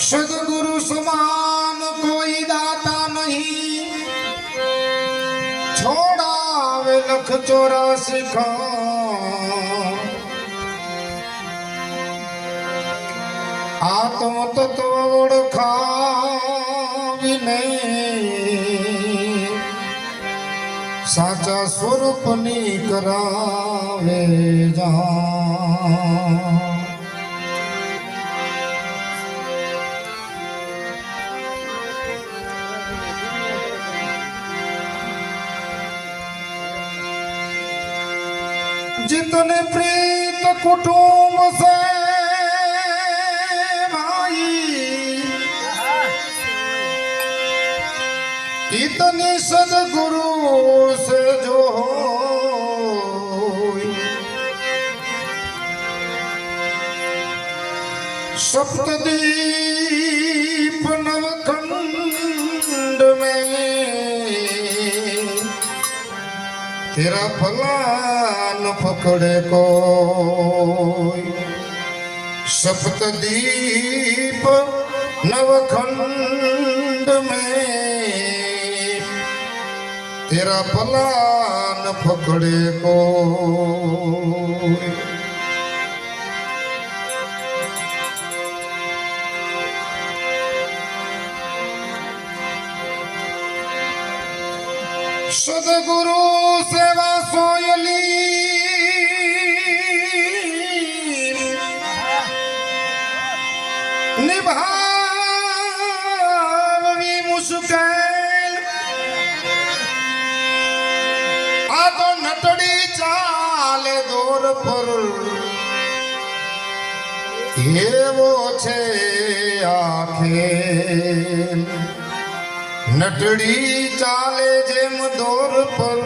सदगुरु समान कोई दाता नहीं, छोड़ावे लख 84 आत्म तत्व ओळखावी नहीं, साचा स्वरूप नी करावे जा। जितने प्रीत कुटुंब से भाई, इतनी सदगुरु से जो हो, सप्तदीप नवखंड में तेरा फलान पकड़े कोई। सप्तदीप नवखंड में तेरा फलान पकड़े कोई। सदगुरु सेवा सोयली निभावी मुश्किल, आ तो नटड़ी चाले दौर पर, ये वो छे आखे नटड़ी चाले जेम दौर पर,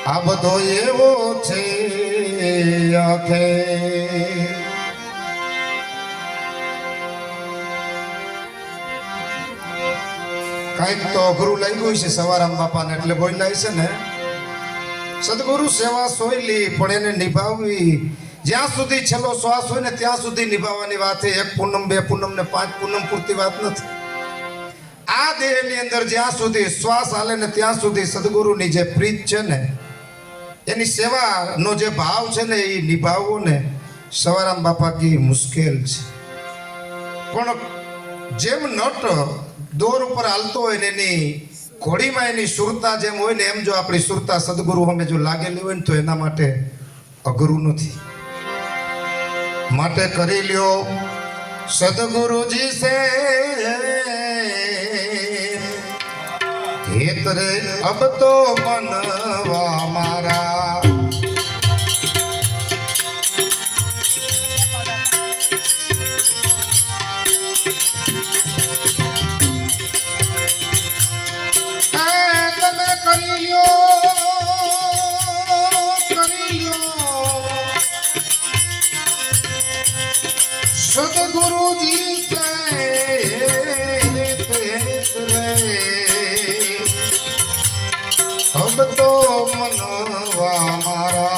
आ बधो एवो छे आखे। कईक तो अघरू लाग्યું છે સવારામ બાપાને એટલે બોલ્યા છે ને, સદગુરુ સેવા સોયલી પણ એને નિભાવવી જ્યાં સુધી છેલ્લો શ્વાસ હોય ને ત્યાં સુધી નિભાવવાની વાત છે। એક પૂનમ, બે પૂનમ ને 5 પૂનમ પૂરતી વાત નથી। આ દેહની અંદર જ્યાં સુધી શ્વાસ હાલે ને ત્યાં સુધી સદગુરુની જે પ્રીત છે ને, એની સેવાનો જે ભાવ છે ને, એ નિભાવવો ને સવારામ બાપા કી મુશ્કેલ છે। પણ જેમ નટ દોર ઉપર હાલતો હોય ને એની ઘોડીમાં એની સુરતા જેમ હોય ને, એમ જો આપણી સુરતા સદગુરુ સામે જો લાગેલી હોય ને તો એના માટે અઘરું નથી। માટે કરી લ્યો સદગુરુજી સે हेत रे अब तो मनवा मारा। सदगुरु जी से अब तो मनवा मारा।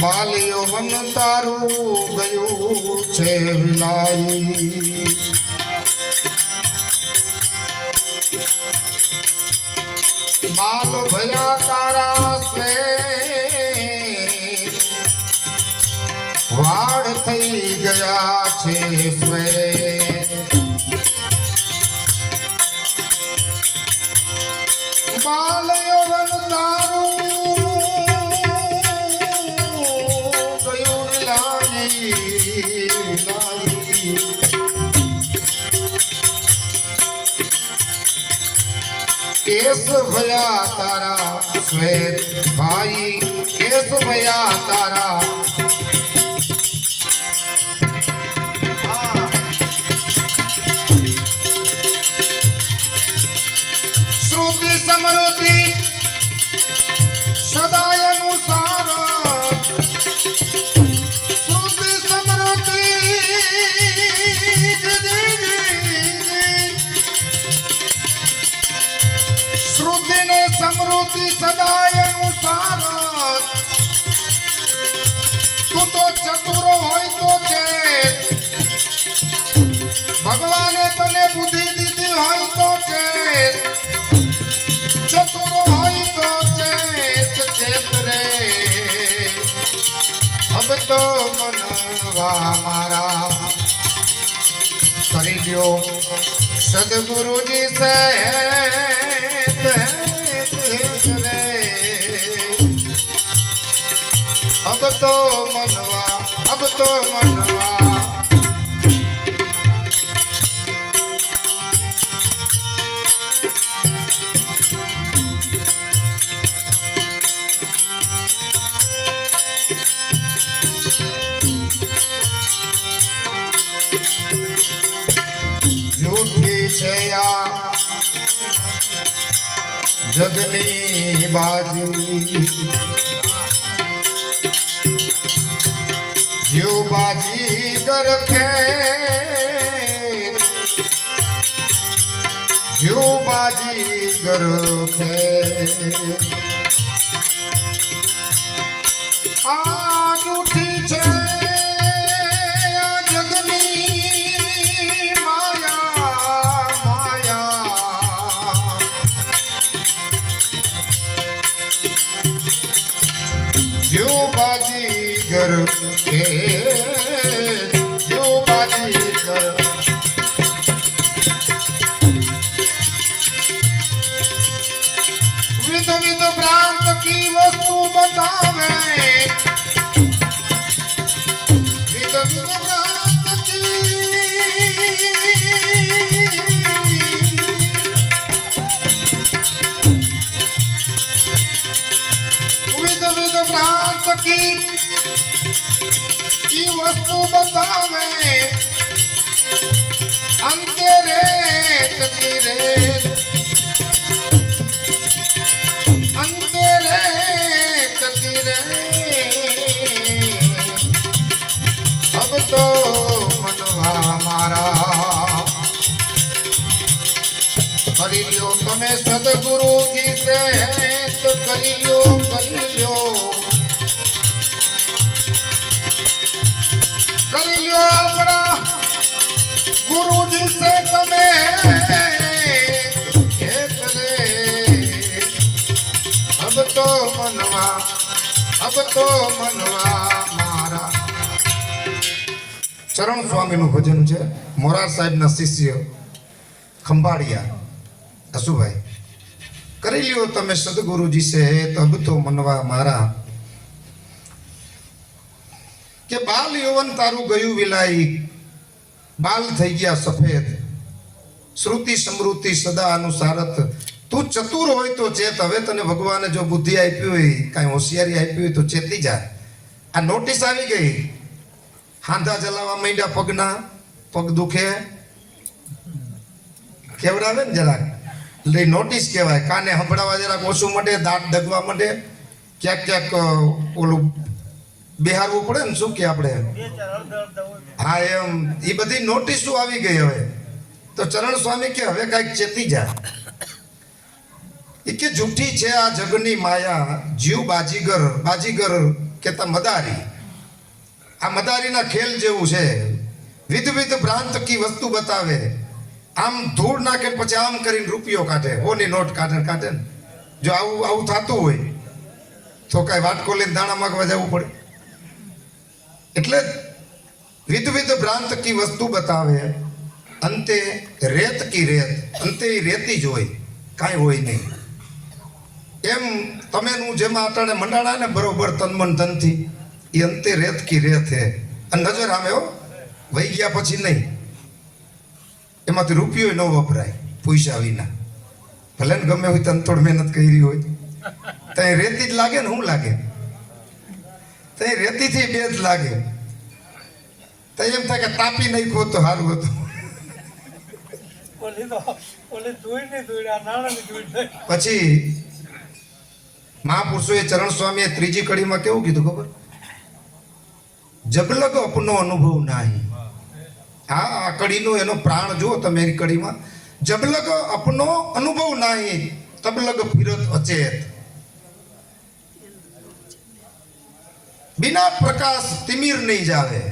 बालियो वन तारू गयो छे विलाई, बाल भया तारा से वाड़ थई गया छे स्वे। बाल यौवन तारू गयो लाई लाई, केस भया तारा श्वेत भाई, केस भया तारा। श्रुति समृद्धि सदा अनुसार, श्रुति समृद्धि સમૃદ્ધિ સદાયનું સારથ તું તો ચતુરો હોય તો છે ભગવાને તને બુદ્ધિ દીધી હોય તો છે ચતુરો હોય તો ચેત રે અબ તો મનવા મારા કરી લ્યો સદગુરુજી સે अब तो मनवा झूठी છે આ જગની બાજી જીવ બાજી ગરખે જીવ બાજી ગરખે આ જૂઠી છે આ જગની માયા માયા જીવ બાજી ગરખે भ्रांत की वस्तु बतावे विध विध भ्रांत की विध विध भ्रांत की वस्तु बतावे अंते रेत की रेत अब तो मनवा मारा કરી લ્યો તમે સદગુરુજી સે તો કરી લ્યો આપણા ગુરુજી સે તમે अब तो मनवा मारा ચરણ સ્વામીનું ભજન છે મોરાર સાહેબના શિષ્ય ખંભાળિયા અસુભાઈ કરી લ્યો તમે સદગુરુજી સે તબ તો મનવા મારા કે બાલ યૌવન તારું ગયું વિલાઈ બાલ થઈ ગયા સફેદ શ્રુતિ સમૃદ્ધિ સદા અનુસારત તું ચતુર હોય તો ચેત હવે તને ભગવાને જો બુદ્ધિ આપી હોય કાંઈ હોશિયારી આપી હોય તો ચેતી જા આ નોટિસ આવી ગઈ હાંધા જલાવા માંડ્યા પગના પગ દુખે કેવડાવે ને જરાક લઈ નોટિસ કહેવાય કાને સંભળાવા જરાક ઓછું મળે દાંત ડગવા મળે ક્યાંક ક્યાંક ઓલું બેહારવું પડે ને શું કે આપણે હા એમ એ બધી નોટિસો આવી ગઈ હવે તો ચરણ સ્વામી કે હવે કાંઈક ચેતી જા એ કે જૂઠી છે આ જગની માયા જીવ બાજીગર કેતા મદારી આ મદારીના ખેલ જેવું છે વિધ ભ્રાંત કી વસ્તુ બતાવે આમ ધૂળ નાખે પછી આમ કરીને રૂપિયો કાઢે ઓની નોટ કાઢે ને જો આવું થતું હોય તો કાંઈ વાટકો લઈને દાણા માગવા જવું પડે એટલે વિધ ભ્રાંત કી વસ્તુ બતાવે અંતે રેત અંતે રેતી જ હોય કાંઈ હોય નહીં એમ તમે નું જેમાં અટાણે મંડાણા ને બરોબર તનમન ધનથી એ અંતે રેત કી રેત હે અને નજર આમે હો વહી ગયા પછી નહીં એમાંથી રૂપિયો ન વપરાય પૈસા વિના ભલે ને ગમે હોય તનતોડ મહેનત કરી હોય ત્યાં રેતી જ લાગે ને શું લાગે ત્યાં રેતીથી બે જ લાગે તો એમ થાય કે તાપી નાખ્યો તો સારું હતું પછી મહાપુરુષોએ ચરણ સ્વામીએ ત્રીજી કડીમાં કેવું કીધું ખબર જબલગ અપનો અનુભવ નહીં હા આ કડીનો એનો પ્રાણ જુઓ તમે એની કડીમાં જબલગ અપનો અનુભવ નહીં तब लग फिरत अचेत। बिना प्रकाश तिमिर नहीं जावे,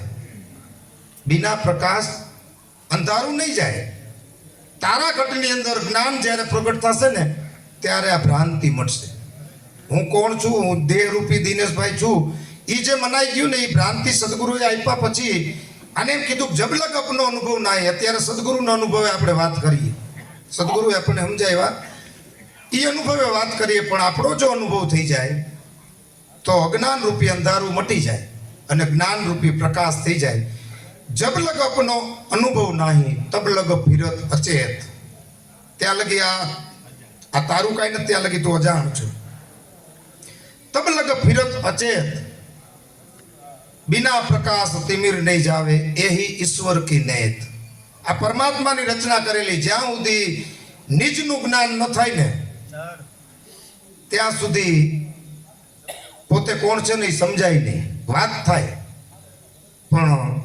बिना प्रकाश अंधारू नहीं जाए। तारागढ़ની અંદર જ્ઞાન જ્યારે પ્રગટ થશે ને ત્યારે આ ભ્રાંતિ મળશે। હું કોણ છું? હું દેહરૂપી દિનેશભાઈ છું। એ જે મનાઈ ગયું ને એ ભ્રાંતિ સદગુરુએ આપ્યા પછી આને એમ કીધું જબલક આપનો અનુભવ ના હોય। અત્યારે સદગુરુનો અનુભવે આપણે વાત કરીએ, સદગુરુએ આપણને સમજાવ્યા એ અનુભવે વાત કરીએ, પણ આપણો જો અનુભવ થઈ જાય તો અજ્ઞાન રૂપી અંધારું મટી જાય અને જ્ઞાન રૂપી પ્રકાશ થઈ જાય। जब लग अपनो अनुभव नहीं तब लग फिरत अचेत। त्या लगी आ तारू काई न त्या लगी तो अजाण छो। तब लग फिरत अचेत, बिना प्रकाश तिमिर नहीं जावे, यही ईश्वर की नेत। आ परमात्मा ની રચના કરેલી જ્યાં સુધી નિજનું જ્ઞાન ન થાય ને ત્યાં સુધી પોતે કોણ છે ને સમજાય નહીં। વાત થાય પણ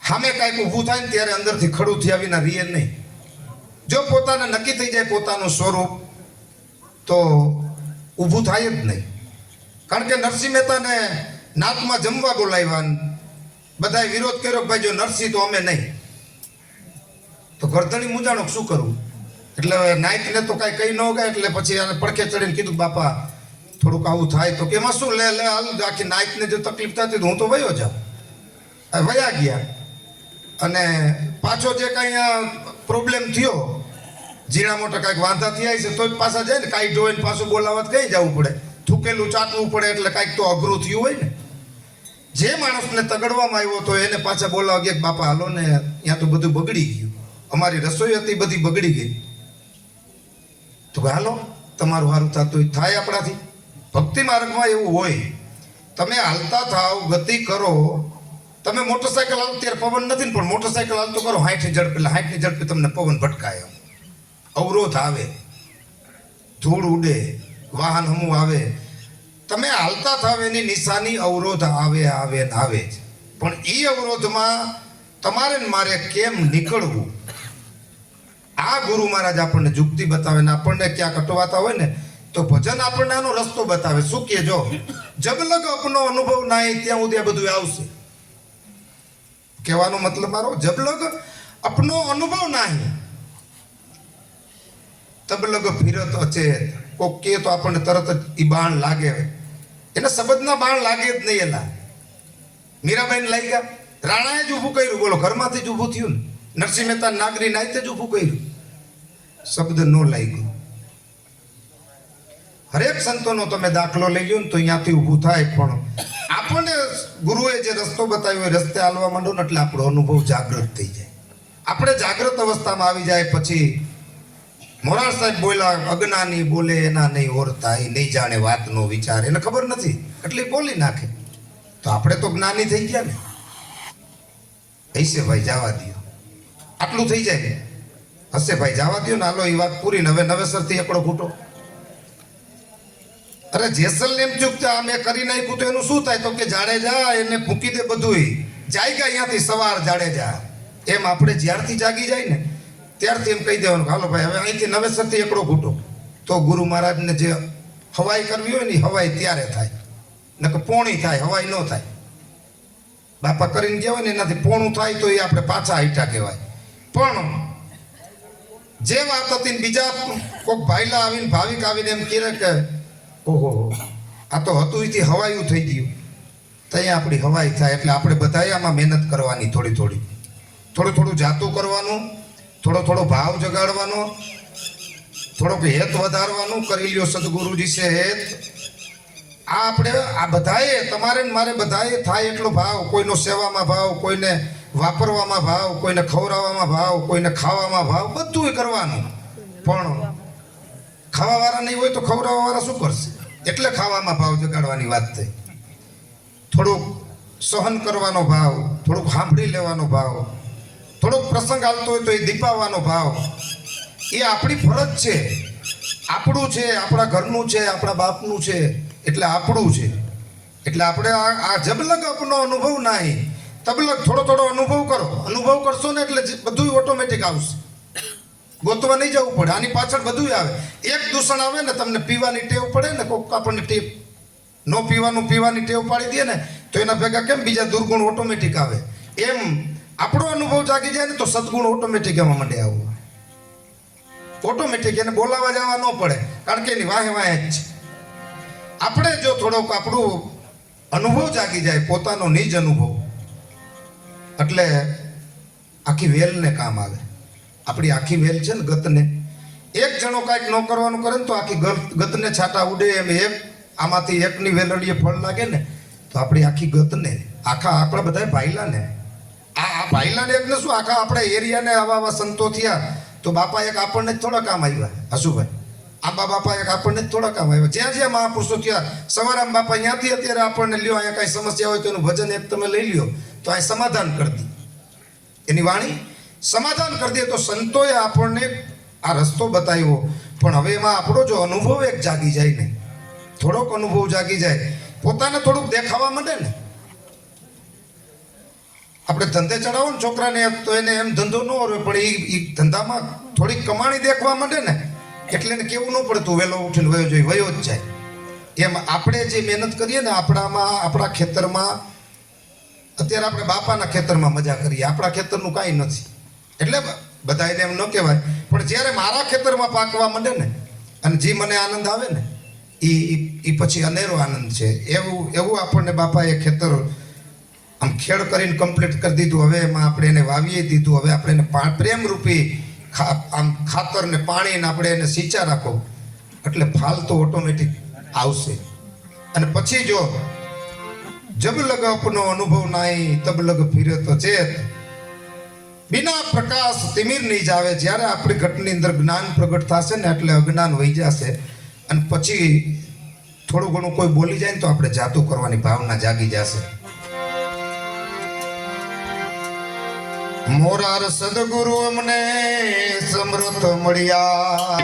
સામે કાંઈક ઊભું થાય ને ત્યારે અંદરથી ખડું થયા વિના રીએ નહીં। જો પોતાને નક્કી થઈ જાય પોતાનું સ્વરૂપ તો ઊભું થાય જ નહીં। કારણ કે નરસિંહ મહેતાને નાતમાં જમવા બોલાવ્યા, બધાએ વિરોધ કર્યો, ભાઈ જો નરસિંહ તો અમે નહીં। તો ગરદણી મૂંઝાણો શું કરવું? એટલે નાયકને તો કાંઈ કહી ન ગયા, એટલે પછી આને પડખે ચડીને કીધું બાપા થોડુંક આવું થાય તો કે એમાં શું લે લે હાલ, આખી નાયકને જો તકલીફ થતી તો હું તો વયો જાઉં। વયા ગયા અને પાછો જે કાંઈ પ્રોબ્લેમ થયો, ઝીણા મોટા કાંઈક વાંધા થયા છે તો જ પાછા જાય ને, કાંઈ જોઈને પાછું બોલાવવા કઈ જવું પડે, થૂકેલું ચાટવું પડે, એટલે કાંઈક તો અઘરું થયું હોય ને। જે માણસને તગડવામાં આવ્યો તો એને પાછા બોલાવવા ગયા બાપા હાલો ને, ત્યાં તો બધું બગડી ગયું, અમારી રસોઈ હતી બધી બગડી ગઈ, તો હાલો તમારું સારું થતું થાય આપણાથી। ભક્તિ માર્ગમાં એવું હોય, તમે હાલતા થાવ, ગતિ કરો। તમે મોટરસાયકલ હાલ ત્યારે પવન નથી ને, પણ મોટરસાયકલ હાલતો કરો 60 ઝડપે, એટલે 60 ઝડપે તમને પવન ભટકાય, અવરોધ આવે, ધૂળ ઉડે, વાહન હમું આવે, તમે હાલતા થાવ એની નિશાની અવરોધ આવે આવે ને આવે જ। પણ એ અવરોધમાં તમારે ને મારે કેમ નીકળવું, આ ગુરુ મહારાજ આપણને જુક્તિ બતાવે ને આપણને ક્યાંક અટવાતા હોય ને તો ભજન આપણને આનો રસ્તો બતાવે। શું કે જો જબલગ આપનો અનુભવ ના ત્યાં સુધી આ બધું આવશે। કહેવાનો મતલબ મારો જબલગ अपनो अनुभव नहीं तब लग फिरत अचेत। कोक के तो अपन तरत ई बाण लागे, एने शब्दना बाण लागे ज नहीं। एला मीराबाई लई गया, राणाए ज ऊभું કર્યું, બોલો ઘરમાંથી જ ઊભું થયું ને। નરસિંહ મહેતા નાગરી નાઈતે જ ઊભું કર્યું, શબ્દ નો લાગ્યો। હરેક સંતોનો તમે દાખલો લઈ લ્યો ને તો અહીંયાથી ઊભું થાય, પણ આપણને ગુરુએ જે રસ્તો બતાવ્યો એ રસ્તે હાલવા માંડો ને એટલે આપણો અનુભવ જાગૃત થઈ જાય। આપણે જાગૃત અવસ્થામાં આવી જાય પછી મોરાર સાહેબ બોલ્યા, અજ્ઞાની બોલે એના નહીં ઓરતા, એ નહીં જાણે વાતનો વિચાર, એને ખબર નથી એટલે બોલી નાખે। તો આપણે તો જ્ઞાની થઈ ગયા ને, હશે ભાઈ જવા દો, આટલું થઈ જાય, હશે ભાઈ જવા દો ને, હાલો એ વાત પૂરી ને હવે નવેસરથી એકડો ફૂટો। અરે જેસલ એમ ચૂક મેં કરી નાખ્યું તો એનું શું થાય? તો કે જાડેજા એને ફૂંકી દે બધું જાય ગયા અહીંયાથી સવાર જાડેજા। એમ આપણે જ્યારથી જાગી જાય ને ત્યારથી એમ કહી દેવાનું હાલો ભાઈ હવે અહીંથી નવેસરથી એકડો ફૂટો। તો ગુરુ મહારાજને જે હવાઈ કરવી હોય ને હવાઈ ત્યારે થાય, નકર પોણી થાય, હવાઈ ન થાય। બાપા કરીને ગયા હોય ને એનાથી પોણું થાય તો એ આપણે પાછા હાઈટા કહેવાય। પણ જે વાત હતી બીજા કોઈક ભાઈલા આવીને ભાવિક આવીને એમ કહે કે ઓહો આ તો હતું એથી હવાયું થઈ ગયું, ત્યાં આપણી હવાઈ થાય। એટલે આપણે બધાએ આમાં મહેનત કરવાની, થોડી થોડી, થોડું થોડું જાતું કરવાનું, થોડો થોડો ભાવ જગાડવાનો, થોડોક હેત વધારવાનું। કરી લ્યો સદગુરુજી છે હેત। આ આપણે આ બધાએ તમારે ને મારે બધાએ થાય એટલો ભાવ, કોઈનો સેવામાં ભાવ, કોઈને વાપરવામાં ભાવ, કોઈને ખવડાવવામાં ભાવ, કોઈને ખાવામાં ભાવ, બધું કરવાનું। પણ ખાવાવાળા નહીં હોય તો ખવડાવવાવાળા શું કરશે? એટલે ખાવામાં ભાવ જગાડવાની વાત થઈ। થોડુંક સહન કરવાનો ભાવ, થોડુંક સાંભળી લેવાનો ભાવ, થોડોક પ્રસંગ આવતો હોય તો એ દીપાવવાનો ભાવ, એ આપણી ફરજ છે, આપણું છે, આપણા ઘરનું છે, આપણા બાપનું છે, એટલે આપણું છે। એટલે આપણે આ જબલગ આપનો અનુભવ નહીં, તબલગ થોડો થોડો અનુભવ કરો। અનુભવ કરશો ને એટલે બધું ઓટોમેટિક આવશે। ગોતવા નહીં જવું પડે. આની પાછળ બધું આવે. એક દૂષણ આવે ને તમને પીવાની ટેવ પડે ને, કોક આપણને ટેવ ન પીવાની ટેવ પાડી દે ને તો એના ભેગા કેમ બીજા દુર્ગુણ ઓટોમેટિક આવે. એમ આપણો અનુભવ જાગી જાય ને તો સદગુણ ઓટોમેટિક એમાં માંડે આવવા. ઓટોમેટિક એને બોલાવા જવા ન પડે, કારણ કે એની વાહે વાહે જ છે. આપણે જો થોડોક આપણું અનુભવ જાગી જાય, પોતાનો નિજ અનુભવ, એટલે આખી વેલને કામ આવે. આપણી આખી વેલ છે ને ગતને, એક જણો કાંઈક ન કરવાનું કરે ને તો આખી ગતને છાંટા ઉડે. એમ એક આમાંથી એકની વેલડીએ ફળ લાગે ને તો આપણી આખી ગતને, આખા આપણા બધા ભાઈલાને, આ ભાઈલાને એકને શું આખા આપણા એરિયાને આવા સંતો થયા તો બાપા એક આપણને જ થોડા કામ આવ્યા. હસુભાઈ, આંબા બાપા એક આપણને જ થોડા કામ આવ્યા. જ્યાં જ્યાં મહાપુરુષો થયા, સવારામ બાપા ત્યાંથી અત્યારે આપણને લ્યો, અહીંયા કાંઈ સમસ્યા હોય તો એનું ભજન એક તમે લઈ લ્યો તો અહીં સમાધાન કરી દે. એની વાણી સમાધાન કરી દે. તો સંતોએ આપણને આ રસ્તો બતાવ્યો. પણ હવે એમાં આપણો જો અનુભવ એક જાગી જાય ને, થોડોક અનુભવ જાગી જાય, પોતાને થોડુંક દેખાવા માંડે ને. આપણે ધંધે ચડાવો ને છોકરાને તો એને એમ ધંધો ન હોય, પણ એ ધંધામાં થોડીક કમાણી દેખવા માંડે ને એટલે એને કેવું ન પડતું વહેલો ઉઠીને વયો જોઈએ, વયો જ જાય. એમ આપણે જે મહેનત કરીએ ને આપણા ખેતરમાં, અત્યારે આપણે બાપાના ખેતરમાં મજા કરીએ, આપણા ખેતરનું કાંઈ નથી એટલે બધા એને એમ ન કહેવાય. પણ જ્યારે મારા ખેતરમાં પાકવા માંડે ને અને જે મને આનંદ આવે ને એ પછી અનેરો આનંદ છે. એવું આપણને બાપાએ ખેતર આમ ખેડ કરીને કમ્પ્લીટ કરી દીધું. હવે એમાં આપણે એને વાવીએ દીધું. હવે આપણે એને પ્રેમરૂપી આમ ખાતર ને પાણી ને આપણે એને સિંચા રાખો એટલે ફાલ તો ઓટોમેટિક આવશે. અને પછી જો જબ લગ અપનો અનુભવ નાઈ તબ લગ ફિરે તો ચેત, બિના પ્રકાશ તિમિર નહીં જાવે. જ્યારે આપણી ઘટની અંદર જ્ઞાન પ્રગટ થશે ને એટલે અજ્ઞાન વહી જશે. અને પછી થોડું ઘણું કોઈ બોલી જાય ને તો આપણે જાતું કરવાની ભાવના જાગી જશે. મોરાર સદગુરુ અમને સમૃદ્ધ મળ્યા,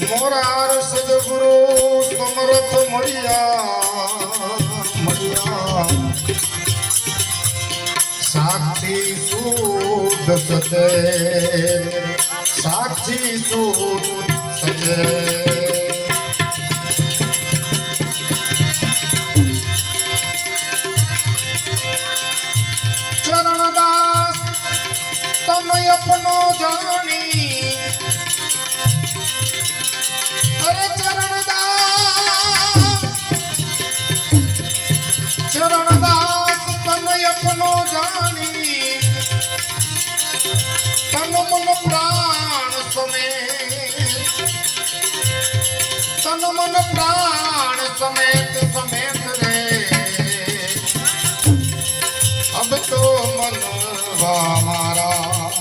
મોરાર સદગુરુ સમૃદ્ધ મળ્યા, સાક્ષી શુદ્ધ સતે, સાક્ષી શુદ્ધ સતે. ચરણદાસ તમે અપનો જાણી, અરે ચરણદાસ તમે અપનો જાણી, તન મન પ્રાણ સમેત સમેત રે, અબ તો મનવા મારા.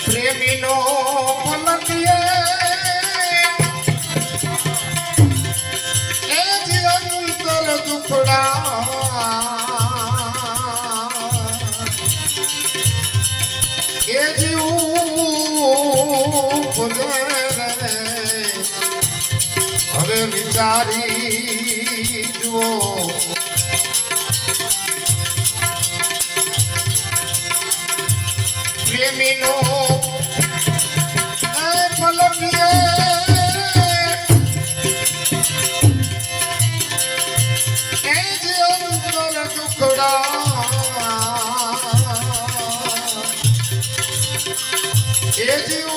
પ્રેમીનો પલટીએ એ જ અંતર દુખડા, એ જીવ હવે વિચારી જુઓ. પ્રેમીનો પલટીએ એ જ અંતર દુખડા, એ જીવ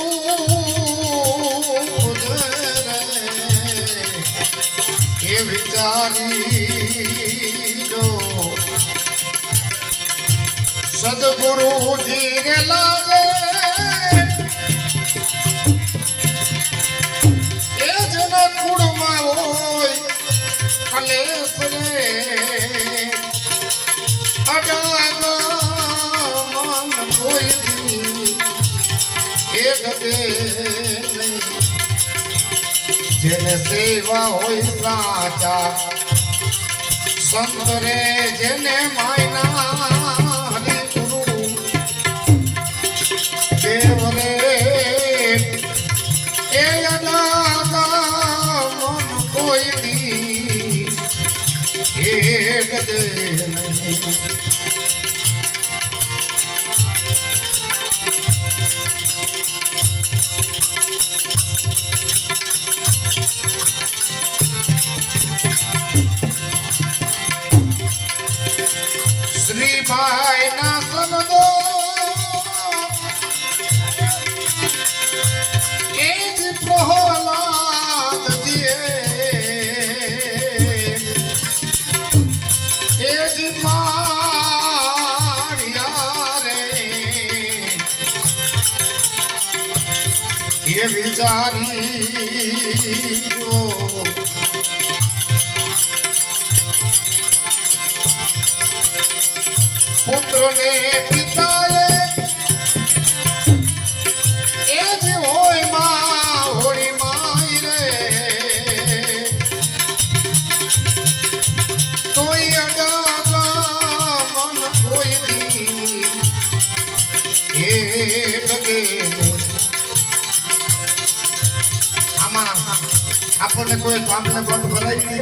એ વિચારી દો. સદગુરુજી ને લાગે એ જેના કુળમાં હોય કલેશ રે, અડાગ મન કે નહીં. જેને સેવા હોય સાચા સંત રે, જેને માયના હરિ ગુરુ દેવ રે, એ અનાગા મન કોઈ દી એક દે નહીં. શ્રીભાઈ ના શબ્દો એ જ પ્રહલાદજીએ, એ જ માળિયા રે, એ વિચારી પુત્રને પિતાએ એ જ હોય માં હોળી માઈ રે, તોય અડાગા મન કોઈ દી એ લગે. આમાં આપણને કોઈ થાંભલે બથ ભરાઈ દે,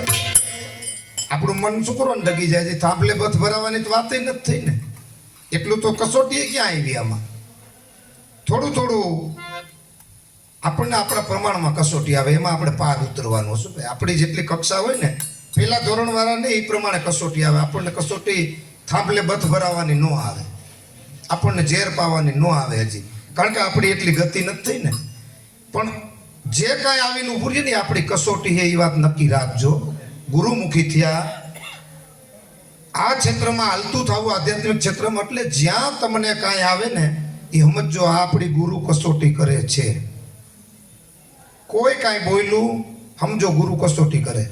આપણું મન શું કરો ને ડગી જાય છે. થાંભલે બથ ભરાવાની તો વાત નથી થઈ ને. એટલું તો કસોટી ક્યાં આવી આમાં? થોડું થોડું આપણને આપણા પ્રમાણમાં કસોટી આવે, એમાં આપણે પાર ઉતરવાનું. શું ભાઈ, આપણી જેટલી કક્ષા હોય ને પેલા ધોરણવાળા ને એ પ્રમાણે કસોટી આવે. આપણને કસોટી થાંભલે બથ ભરાવાની ન આવે, આપણને ઝેર પાવાની ન આવે હજી, કારણ કે આપણી એટલી ગતિ નથી થઈ ને. પણ જે કાંઈ આવીને ઉભું છે ને આપણી કસોટી છે, એ વાત નક્કી રાખજો. ગુરુમુખી થયા, આ ક્ષેત્રમાં હાલતું થવું આધ્યાત્મિક ક્ષેત્રમાં, એટલે જ્યાં તમને કાંઈ આવે ને એ સમજો આ આપણી ગુરુ કસોટી કરે છે. કોઈ કાંઈ બોલ્યું સમજો ગુરુ કસોટી કરે.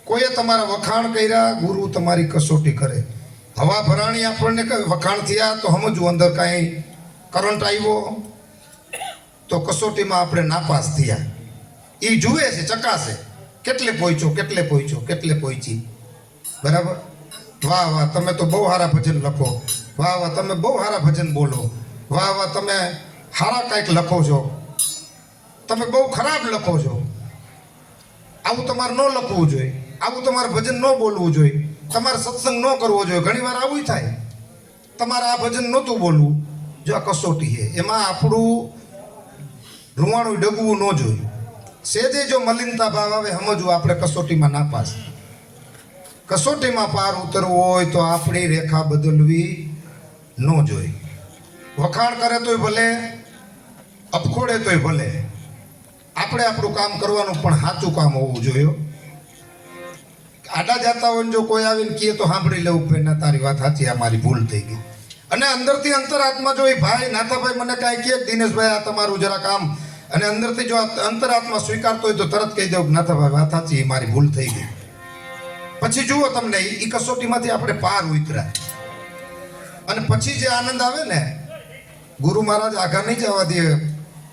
કોઈએ તમારા વખાણ કર્યા, ગુરુ તમારી કસોટી કરે. હવા ભરાણી આપણને વખાણ થયા તો સમજવું અંદર કાંઈ કરંટ આવ્યો તો કસોટીમાં આપણે નાપાસ થયા. એ જુએ છે, ચકાસે કેટલે પહોંચ્યો, કેટલે પહોંચ્યો, કેટલે પહોંચી. બરાબર? વાહ વાહ, તમે તો બહુ સારા ભજન લખો. વાહ વાહ, તમે બહુ સારા ભજન બોલો. વાહ વાહ, તમે સારા કંઈક લખો છો. તમે બહુ ખરાબ લખો છો. આવું તમારે ન લખવું જોઈએ, આવું તમારે ભજન ન બોલવું જોઈએ, તમારે સત્સંગ ન કરવો જોઈએ. ઘણી વાર આવું થાય, તમારે આ ભજન નહોતું બોલવું. જો આ કસોટી છે, એમાં આપણું રૂવાણું ડગવું ન જોઈએ. સેજે જો મલિનતા ભાવ આવે સમજવું આપણે કસોટીમાં નાપાસ. કસોટીમાં પાર ઉતરવું હોય તો આપણી રેખા બદલવી ન જોઈએ. વખાણ કરે તોય ભલે, અપખોડે તોય ભલે, આપણે આપણું કામ કરવાનું, પણ સાચું કામ હોવું જોઈએ. આડા જતા હોય ને જો કોઈ આવીને કહે તો સાંભળી લેવું, ભાઈ ના તારી વાત સાચી, આ મારી ભૂલ થઈ ગઈ. અને અંદરથી અંતરાત્મા જો એ ભાઈ નાથાભાઈ મને કાંઈ કહે દિનેશભાઈ આ તમારું જરા કામ, અને અંદરથી જો અંતરાત્મા સ્વીકારતો હોય તો તરત કહી દઉં નાથાભાઈ વાત સાચી, મારી ભૂલ થઈ ગઈ. પછી જુઓ તમને એ કસોટીમાંથી આપણે પાર ઉતર્યા, અને પછી જે આનંદ આવે ને, ગુરુ મહારાજ આઘા નહીં જવા દે,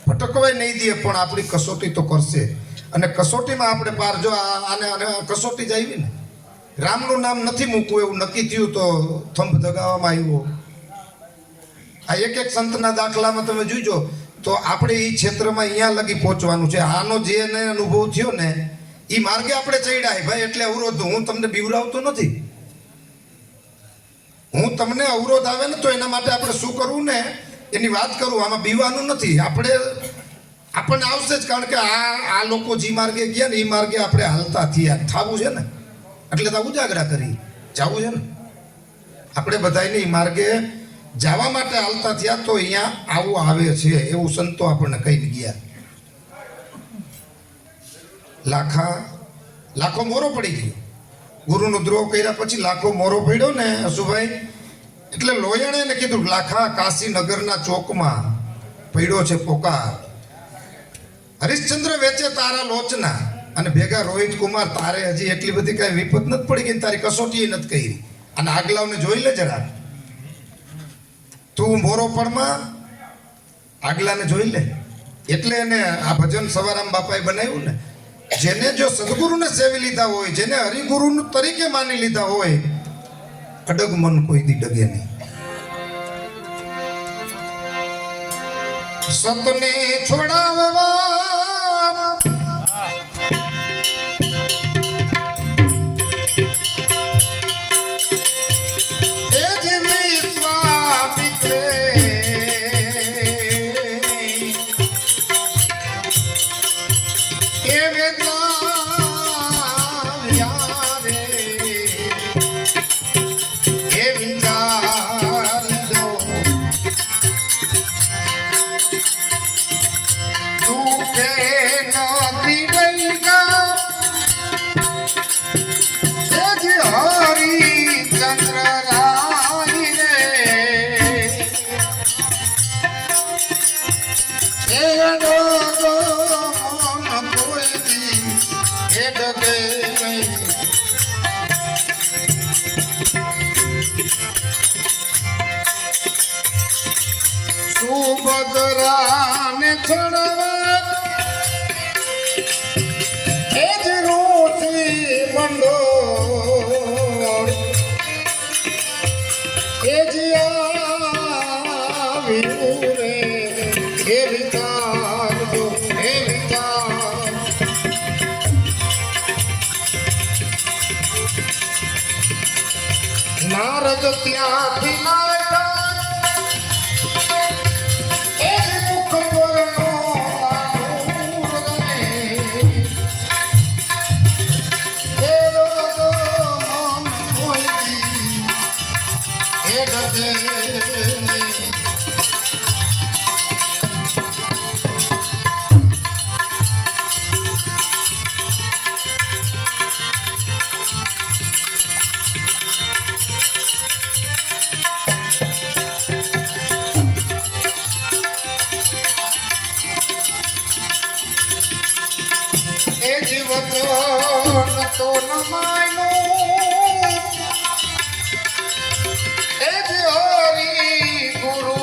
ભટકવાય નહીં દે, પણ આપણી કસોટી તો કરશે. અને કસોટીમાં આપણે પાર, જો આને કસોટી જ આવી ને, રામનું નામ નથી મૂકવું એવું નક્કી થયું તો થંભ દગાવવામાં આવ્યો. આ એક એક સંતના દાખલામાં તમે જોઈજો તો આપણે એ ક્ષેત્રમાં અહીંયા લગી પહોંચવાનું છે. આનો જે અનુભવ થયો ને એ માર્ગે આપણે ચડ્યા ભાઈ. એટલે અવરોધ હું તમને બીવડાવતો નથી, હું તમને અવરોધ આવે ને તો એના માટે આપણે શું કરવું ને એની વાત કરું. આમાં બીવાનું નથી, આપણને આવશે જ, કારણ કે આ લોકો જે માર્ગે ગયા ને એ માર્ગે આપણે હાલતા થયા. થવું છે ને એટલે તો ઉજાગરા કરી જવું છે ને. આપણે બધાને એ માર્ગે જવા માટે હાલતા થયા તો અહીંયા આવું આવે છે એવું સંતો આપણને કહીને ગયા. લાખો મોરો પડી ગયો. ગુરુનો દ્રોહ કર્યા પછી લાખો મોરો પડ્યો ને અશુભાઈ, એટલે લોયાણે એને કીધું લાખા કાશીનગરના ચોકમાં પડ્યો છે પોકાર. હરિશ્ચંદ્ર વેચે તારા લોચના, અને ભેગા રોહિત કુમાર, તારે હજી એટલી બધી કઈ વિપત નથી પડી ગઈ, તારી કસોટી નથી કરી. અને આગલાઓને જોઈ લે જરા, તું મોરો પડમાં આગલાને જોઈ લે. એટલે એને આ ભજન સવારામ બાપાએ બનાવ્યું ને, જેને જો સદગુરુને સેવી લીધા હોય, જેને હરિગુરુ તરીકે માની લીધા હોય, અડગ મન કોઈ દી ડગે નહીં. સતને છોડાવવા સુભદ્રાને છોડવા એ જ રોથી બંડોળ એ જ આવ્યું રે એ વિચારજો એ વિચાર નારદ ત્યાંથી લાયા તો ન માનો એ જ હરી ગુરુ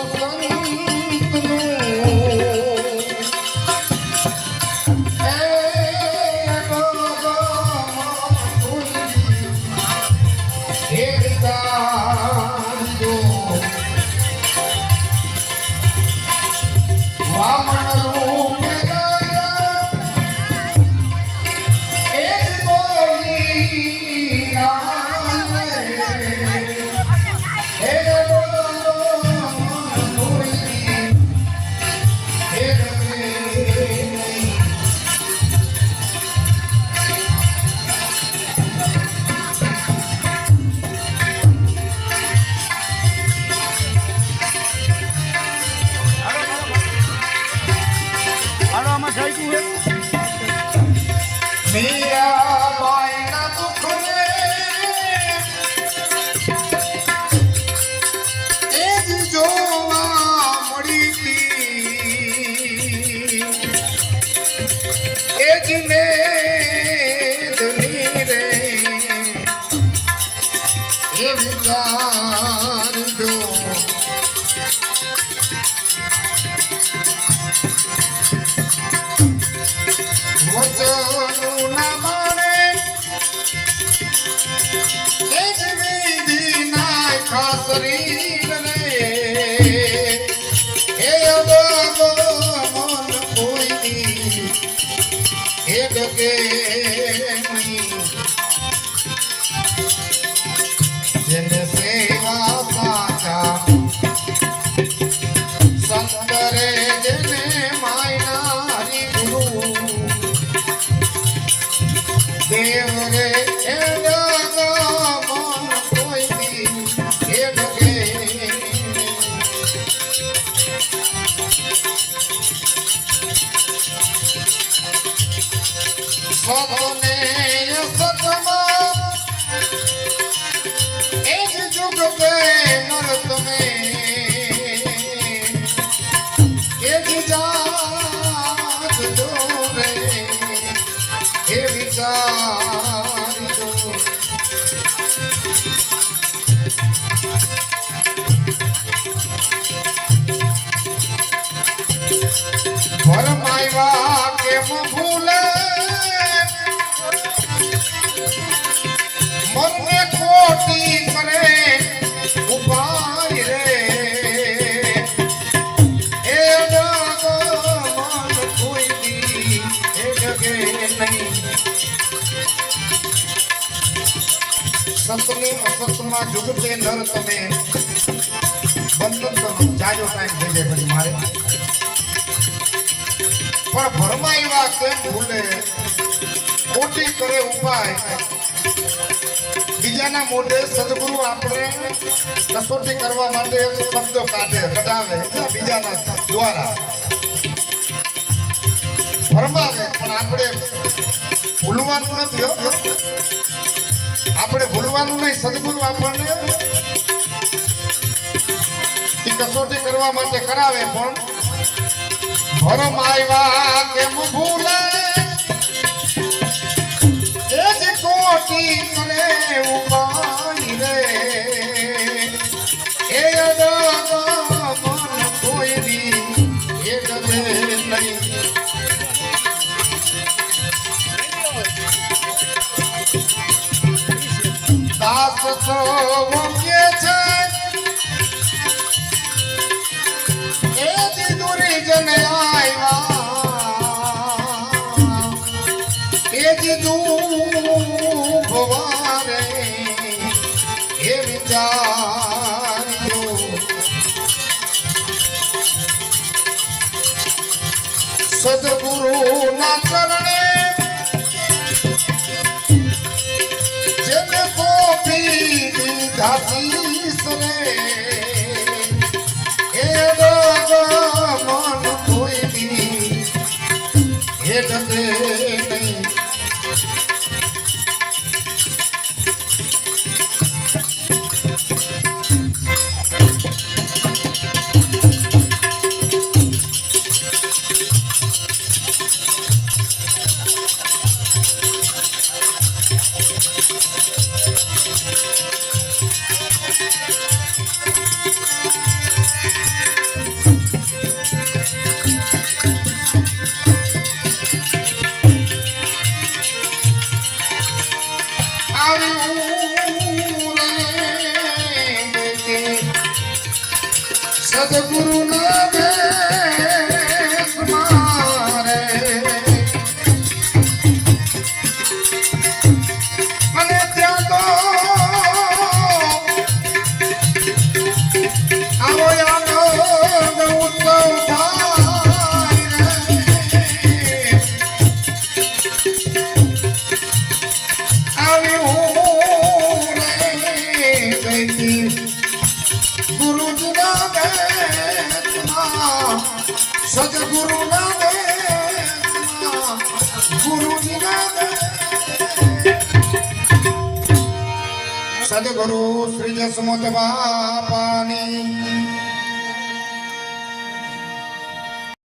ભરમાયવા કેમ ભૂલે મનને ખોટી કરે ઉપાય રે એ જગ મન કોઈ દી એ જગે નહીં સતને અસતમાં જુગતે નર તમે બંધન કરો જાજો ટાઈમ થઈ જાય પછી મારે પણ ભરમાયવા કેમ ભૂલે ખોટી કરે ઉપાય બીજાના મોઢે સદગુરુ આપણે કસોટી કરવા માટે શબ્દો કાઢે કઢાવે બીજાના દ્વારા ભરમાવે પણ આપણે ભૂલવાનું નથી આપણે ભૂલવાનું નહીં સદગુરુ આપણને કસોટી કરવા માટે કરાવે પણ ભરમાયવા કેમ ભૂલે એ જ કોટી કરે ઉપાય રે એ અડગ મન કોઈ દી એ ડરે નહીં દાસ તો કે છે એ દીદુરી જન આવ્યા એ દીદુ ભવારે એ વિચાર્યો સદગુરુ ના ચરણે જેને કોપી દીધા શીશ રે એ મન કોઈ દી એ ડરે નહીં સદગુરુ ના દેશ મારે અને ત્યાં તો આવો યાદો ઉત્સવ થાય આવ્યું રે ગુરુજી ના દેશમાં સદગુરુ ના દેશમાં ગુરુજી ના સદગુરુ શ્રી જસમત બાપાની